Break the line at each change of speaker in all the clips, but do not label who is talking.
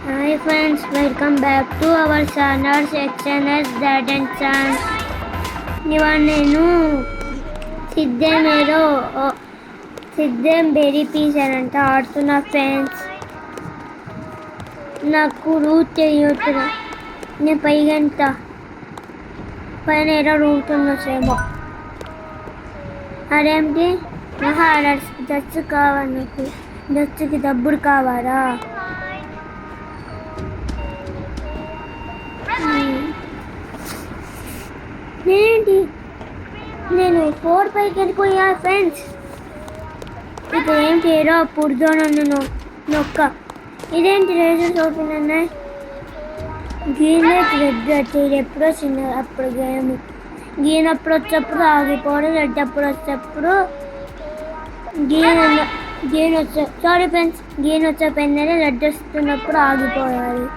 Hi friends, welcome back to our channel HNS Dad and Sons. ఇవాళ నేను సిద్ధం berry piece అని అంటే ఆడుతున్నా ఫ్రెండ్స్. నాకు రూట్ తెలియట్లేదు. నేను పైగంట పైన ఏదో రూటున్నా సేమో. అదేంటి దచ్చు కావాలి, నాకు దచ్చుకి డబ్బులు కావాలా? నేనేంటి నేను 4 పైకి వెళ్ళిపోయా ఫ్రెండ్స్. ఇక్కడ ఏంటి ఏదో పుడుదోనన్ను నొక్క. ఇదేంటి రేజర్స్ ఓపెన్ అన్నాయి. గ్రీన్ లైట్ రెడ్ ఇది ఎప్పుడో చిన్న అప్పుడు గేమ్. గ్రీన్ అప్పుడు వచ్చేప్పుడు ఆగిపోవడం, రెడ్ అప్పుడు వచ్చేప్పుడు గ్రీన్ వచ్చే సారీ ఫ్రెండ్స్, గ్రీన్ వచ్చే పెన్నది, రెడ్ వస్తున్నప్పుడు ఆగిపోయాలి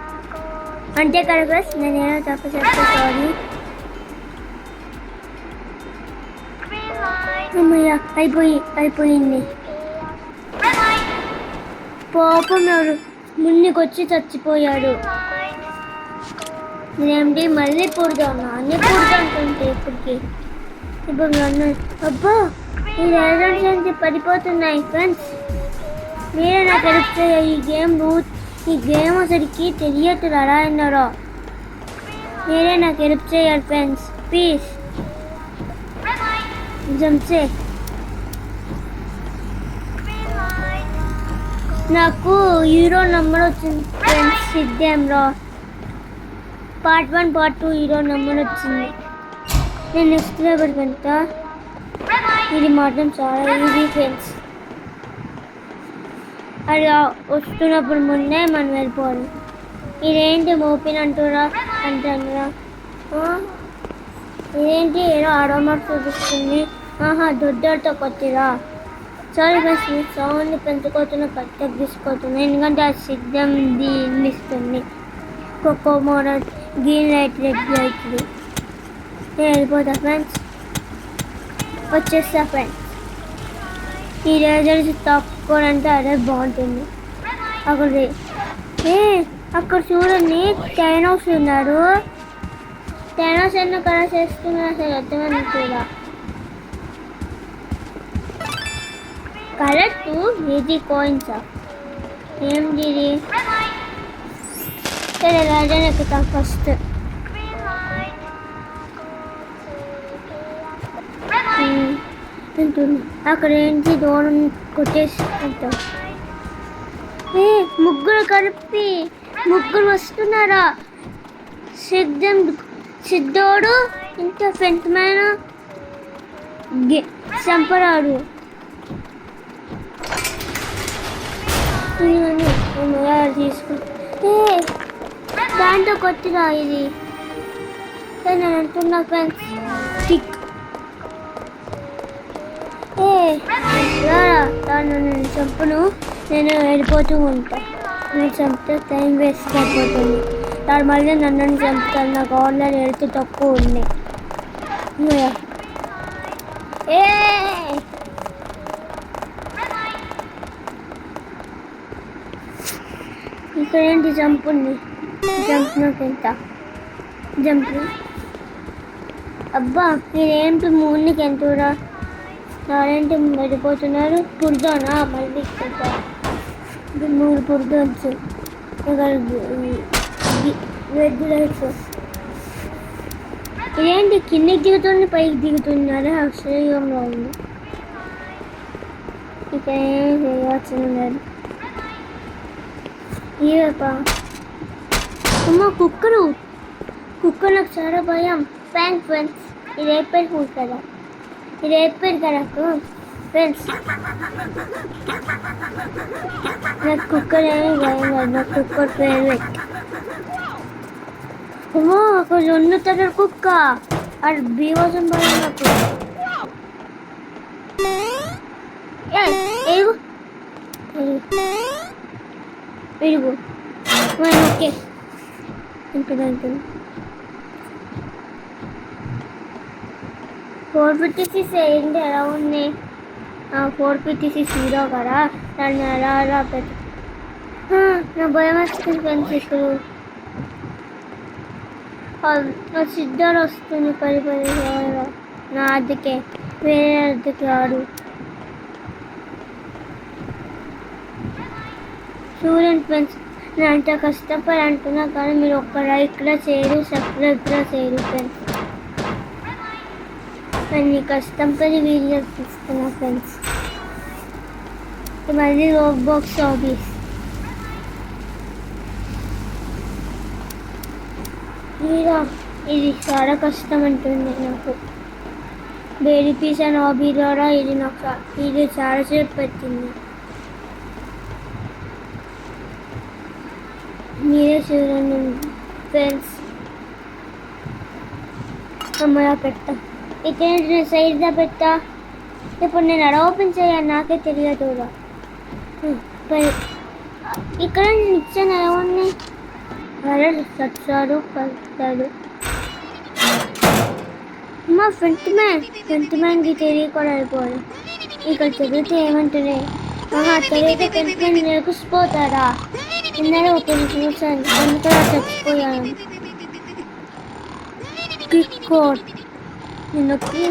అంటే కదా ఫ్రెండ్స్. నేనేమో తప్పు చెప్తా, సారీ. అమ్మయ్య అయిపోయింది. పాపం ఎవరు ముందుకొచ్చి చచ్చిపోయాడు. నేనేంటి మళ్ళీ పుడతాను, అన్నీ పుడుతుంటే ఇప్పుడు నన్ను అబ్బా ఈ రైడర్స్ ఏంటి పడిపోతున్నాయి ఫ్రెండ్స్. మీరే నాకు తెలిస్తే ఈ గేమ్ అసలుకి తెలియదు ఎలా అన్నారో. మీరే నాకు హెల్ప్ చేయాలి ఫ్రెండ్స్ ప్లీజ్. జంప్సే నాకు హీరో నెంబర్ వచ్చింది ఫ్రెండ్స్. సిద్ధంలో పార్ట్ 1 పార్ట్ 2 హీరో నెంబర్ వచ్చింది. నేను నెక్స్ట్ లెవెల్ వెళ్తా. ఇది మాత్రం చాలా ఈజీ ఫ్రెండ్స్. అది వస్తున్నప్పుడు ముందే మనం వెళ్ళిపోవాలి. ఇదేంటి ఓపెన్ అంటారా? ఇదేంటి ఏదో ఆడోమార్క్ చూపిస్తుంది. దొడ్డతో కొట్టిరా. సారీ ఫ్రెండ్స్, మీ సౌండ్ని పెంచుకోతున్నా తగ్గించుకోతున్నా, ఎందుకంటే అది సిద్ధం ఇస్తుంది. కోకో model green light red light. నేను వెళ్ళిపోతా ఫ్రెండ్స్, వచ్చేస్తా ఫ్రెండ్స్. ఈ రేజర్స్ తక్కువనంటే అదే బాగుంటుంది. అక్కడ చూడండి టైనోస్ ఉన్నారు. టైనోస్ ఎందుకు అలా చేస్తున్నారు అసలు అర్థమైంది కూడా. కరెక్ట్ ఇది కాయిన్స్ ఏంటి సరే రాజాని ఎక్కుతా ఫస్ట్. అక్కడ ఏంటి దూరం కొట్టేసుకుంటా. ముగ్గురు వస్తున్నారా? సిద్ధోడు ఇంత ఫ్రెండ్మైన చంపరాడు. తీసుకుంటే దాంట్లో కొట్టిరా ఇది. నేను అంటున్నా ఫ్రెండ్స్ టిక్. నేను చంపను, నేను వెళ్ళిపోతూ ఉంటా. నేను చంపితే టైం వేస్ట్ అయిపోతుంది. దాని మళ్ళీ నన్ను చంపుతాను. నాకు ఆన్లైన్ వెళ్తూ తక్కువ ఉన్నాయి. ఇక్కడ ఏంటి జంప్ ఉంది. జంప్లోకి జంప్. అబ్బా మీరేంటి మూడుకి ఎంతరా? నారేంటి వెళ్ళిపోతున్నారు. పుర్దోనా మళ్ళీ ఇక్కడ 3 పుర్దోన్స్. Red lights. ఇదేంటి కిందకి దిగుతుంది పైకి దిగుతున్నారు. ఆశ్చర్యంగా ఉంది. ఇక ఏం చేయాల్సింది అమ్మ కుక్కర్ నాకు చాలా భయం. ఫ్రెండ్స్ ఇది అయిపోయి కదా, ఫ్రెండ్స్. నాకు కుక్కర్ ఏమి భయం కాదు, నాకు కుక్కర్ ఫేవరెట్. అమ్మో అక్కడ వండుతాడు కుక్క. అది బీవాసం భయం నాకు. ఇరుగు ఓకే ఇంకా 456 ఏంటి ఎలా ఉంది? 456 0 కదా, దాన్ని అలా నా భయం వస్తుంది ఫ్రెండ్స్. ఇప్పుడు సిద్ధర్ వస్తుంది పది నా అద్దెకే, వేరే అద్దెకి రాడు. చూడండి ఫ్రెండ్స్, నేను అంత కష్టపడి అంటున్నా కానీ మీరు ఒక్క లైక్ కూడా చేయరు, సబ్స్క్రైబ్ కూడా చేయరు ఫ్రెండ్స్. నేను కష్టపడి వీడియో తీస్తున్నా ఫ్రెండ్స్. మళ్ళీ రోబాక్స్ హాబీస్ ఇది చాలా కష్టం అంటుంది నాకు. బేరీ పీస్ అండ్ హాబీ ద్వారా ఇది చాలాసేపు పెట్టింది. మీరే చూడండి ఫ్రెండ్స్. అమ్మలా పెట్టా, ఇక్కడ నేను సైడ్గా పెట్టా. ఇప్పుడు నేను అలా ఓపెన్ చేయాలి, నాకే తెలియదు. ఇక్కడ నేను ఇచ్చాను ఏమన్నా సచ్చాడు పడతాడు. మా ఫ్రంట్ మ్యాన్కి తెలియకుండా అయిపోయాడు. ఇక్కడ చదివితే ఏమంటారే, చదివితే ఫ్రంట్ మ్యాన్ నిరకుసిపోతాడా? నిన్ననే ఒకరిని చూశాను, అందుకలా చచ్చిపోయాను. క్విక్ కోడ్ నిన్నకి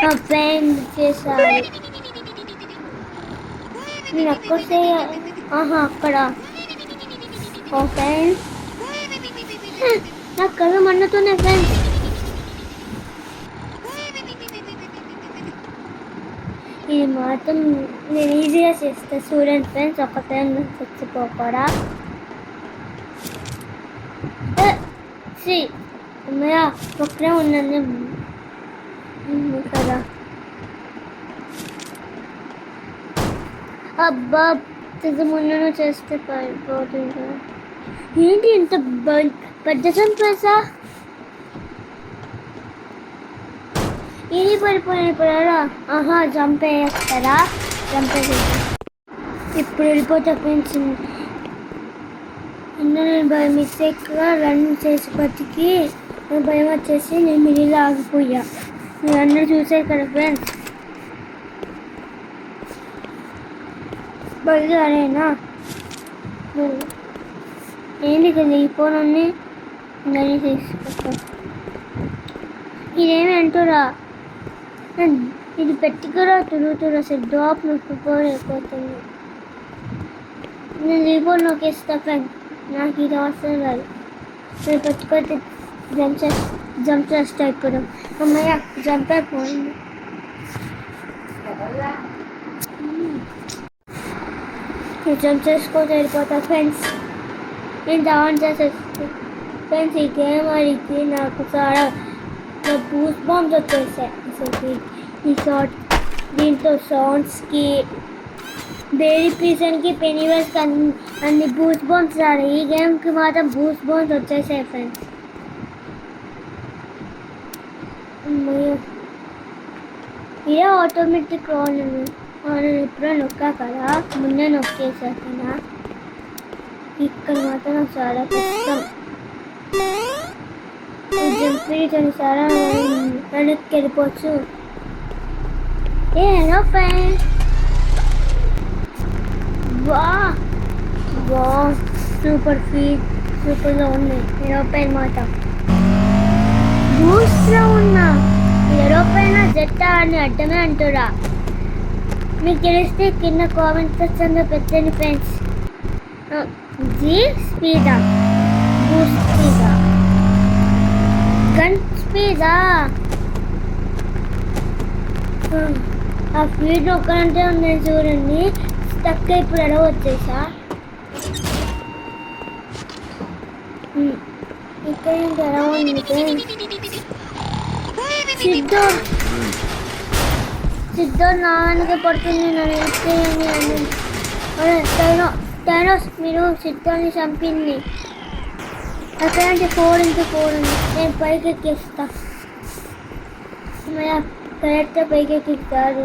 నా ఫ్రెండ్ చేశాడు. నేను అక్కడ అక్కడ ఫ్రెండ్స్ నా కళ్ళు మండుతున్నాయి ఫ్రెండ్స్. ఇది మాత్రం నేను ఈజీగా చేస్తా చూడండి ఫ్రెండ్స్. ఒక టైం చచ్చిపోకూడా అమ్మయ్య ఒక్కడే ఉన్నాను కదా. అబ్బా ముందు చేస్తే పడిపోతుంది. ఏంటి ఇంత పెద్ద చంపేసా? ఇది పడిపోయినప్పుడా చంపేస్తారా? చంపేసి ఇప్పుడు వెళ్ళిపోతే ఫ్రెండ్స్. నేను భయం మిస్టేక్గా రన్ చేసి బతికి భయం వచ్చేసి నేను మిడిలో ఆగిపోయా. మీరు అందరూ చూసారు కదా ఫ్రెండ్స్. బయలు అరేనా ఏంటి కదా ఈ ఫోన్ అన్నీ దాన్ని తీసుకొస్తా. ఇదేమి అంటురా, ఇది పెట్టుకురా తిరుగుతురా. అసలు డ్రాప్ నొక్కిపోయి అయిపోతుంది. నేను రీపోర్ట్ నొక్కేస్తా ఫ్రెండ్, నాకు ఇది అవసరం కాదు. నేను పెట్టుకోతే జంప్ చేస్తా. ఇప్పుడు అమ్మయ్య జంప్ అయిపోయింది. జంప్ చేసుకోతే వెళ్ళిపోతా ఫ్రెండ్స్. నేను డౌన్ చేసేస్తాను ఫ్రెండ్స్. ఈ గేమ్ ఆడికి నాకు చాలా బూస్ బాంబ్స్ వచ్చేసాయి అసలు. ఈ షార్ట్ దీంతో సౌండ్స్కి బేరీ పీసన్కి పెనీవర్స్కి అన్ని బూస్ బాంబ్స్ రాడు. ఈ గేమ్కి మాత్రం బూస్ బాంబ్స్ వచ్చేసాయి ఫ్రెండ్స్. ఇదే ఆటోమేటిక్ ఆన్. నేను ఇప్పుడే నొక్కా కదా, ముందే నొక్కేసాకనా. ఇక్కడ మాత్రం నాకు చాలా కష్టం. జంపీ చాలా వెనక్కి వెళ్ళిపోవచ్చు. హలో ఫ్రెండ్స్, వా సూపర్గా ఉన్నాయి. ఏరోప్లేన్ మాట బూస్ట్లో ఉన్నా. ఏరోప్లేన్ జెట్టా అని అడ్డమే అంటురా. మీకు తెలిస్తే కింద కామెంట్ సెక్షన్లో పెట్టండి ఫ్రెండ్స్. జీ స్పీడా, బూస్ట్ స్పీడా, గన్ స్పీడా? ఆ స్పీడ్ ఒక్కరంటే ఉన్నాయి చూడండి. స్టక్ ఇప్పుడు ఎలా వచ్చేసా. ఇక్కడ ఎలా ఉంది సిద్ధో నాన్నకి పడుతుంది. నన్ను టైనోస్ మీరు సిద్ధోని చంపింది. అక్కడ 4x4 ఉంది. నేను పైకి ఎక్కిస్తా. కరెక్ట్గా పైకి ఎక్కిస్తాడు.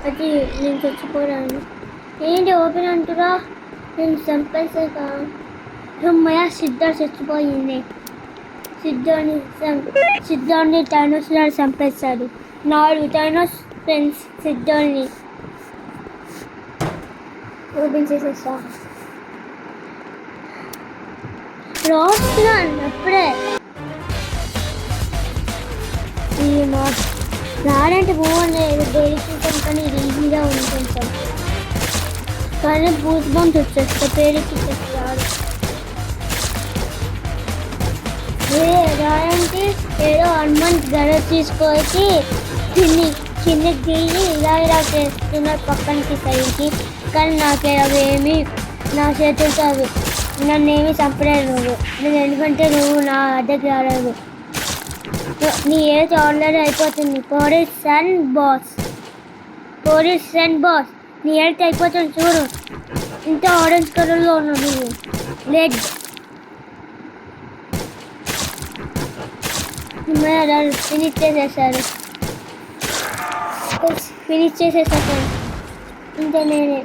అది నేను చచ్చిపోయాను. ఏంటి ఓపెన్ అంటురా? నేను చంపేసాక అమ్మయ్య సిద్ధోడు చచ్చిపోయింది. సిద్ధోని టైనోస్ నాడు చంపేస్తాడు. 4 టైనోస్ ఫ్రెండ్స్ సిద్ధోని. ఓపెన్ చేసేస్తా. రాస్తున్నాను అప్పుడే. ఈ మా రాడంటే బాగుంది, డైరీ చూసాం కానీ ఇది ఈజీగా ఉంది కొంచెం. కానీ బూస్ బంప్స్ వచ్చేస్తా, పేరుకి రాడు. రాడంటే ఏదో 1 month గడ తీసుకొచ్చి కిందకి దిగి ఇలా చేస్తున్నారు పక్కనకి సైడ్కి. కానీ నాకు అవేమి నా చేతులతో అవి నన్ను ఏమి చంపలేదు నువ్వు. నేను ఎందుకంటే నువ్వు నా అద్దెకి రాలేదు. నీ ఏజ్ ఆల్రెడీ అయిపోతుంది. పోలీస్ అండ్ బాస్ నీ ఏజ్ అయిపోతుంది చూడు. ఇంత ఆరెంజ్ కలర్లో ఉన్నావు నువ్వు. లెడ్ ఫినిష్ చేసేసారు. ఫినిష్ చేసేసాను ఇంతే నేనే.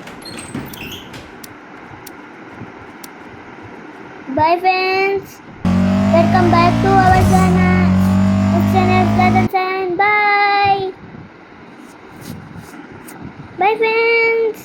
Bye friends, welcome back to our channel. Bye. Bye friends.